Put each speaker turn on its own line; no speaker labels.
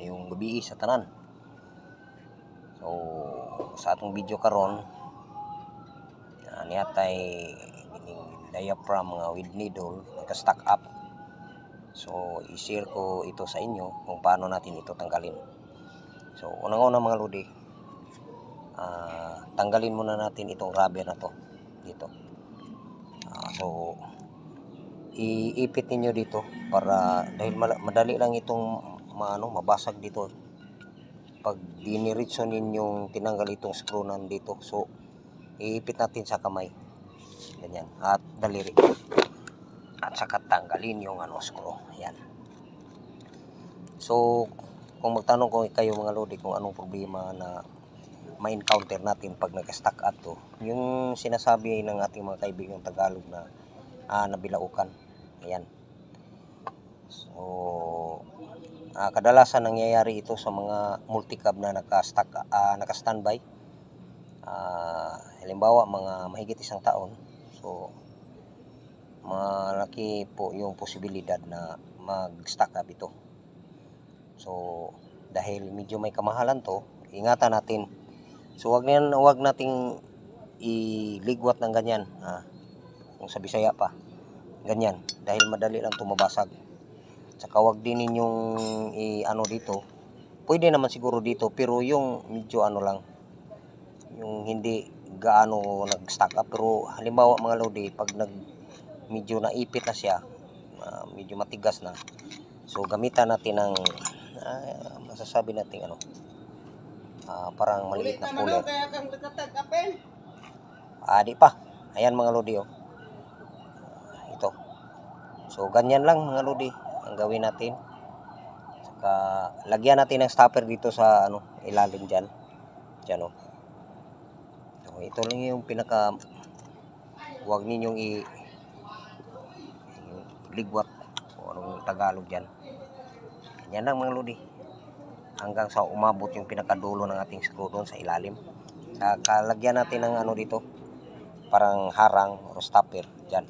mayong gabi sa tanan. So sa atong video karon niatay diaphragm mga with needle naka-stack up. So i-share ko ito sa inyo kung paano natin ito tanggalin. So unang-una mga lodi, tanggalin muna natin itong rubber na to dito. So iipit ninyo dito para dahil madali lang itong mabasag dito pag diniritso ninyong tinanggal itong screw nandito. So iipit natin sa kamay ganyan at daliri at saka tanggalin yung screw. Ayan. So kung magtanong ko kayo mga lodi kung anong problema na ma-encounter natin pag nag-stack up to, yung sinasabi ng ating mga kaibigang Tagalog na nabilaukan. Ayan. So kadalasan nangyayari ito sa mga multicab na naka-standby. Halimbawa mga mahigit isang taon. So malaki po yung posibilidad na mag-stack up ito. So dahil medyo may kamahalan to, ingatan natin. So wag nating iligwat ng ganyan, kung sa Bisaya pa ganyan, dahil madali lang tumabasag. Saka wag din ninyong dito, pwede naman siguro dito, pero yung medyo lang, yung hindi gaano nag-stack up. Pero halimbawa mga lodi, pag medyo naipit na siya, medyo matigas na, so gamitan natin ng masasabi natin parang maliit na puller. Di pa. Ayan mga lodi, ito. So ganyan lang mga lodi ang gawin natin. Saka lagyan natin ng stopper dito sa ilalim diyan. So ito lang yung pinaka wag ninyong ligwat o anong Tagalog diyan. Ganyan lang mga lodi. Hanggang sa umabot yung pinakadulo ng ating screw doon sa ilalim. Saka lagyan natin ng dito, parang harang o stopper diyan.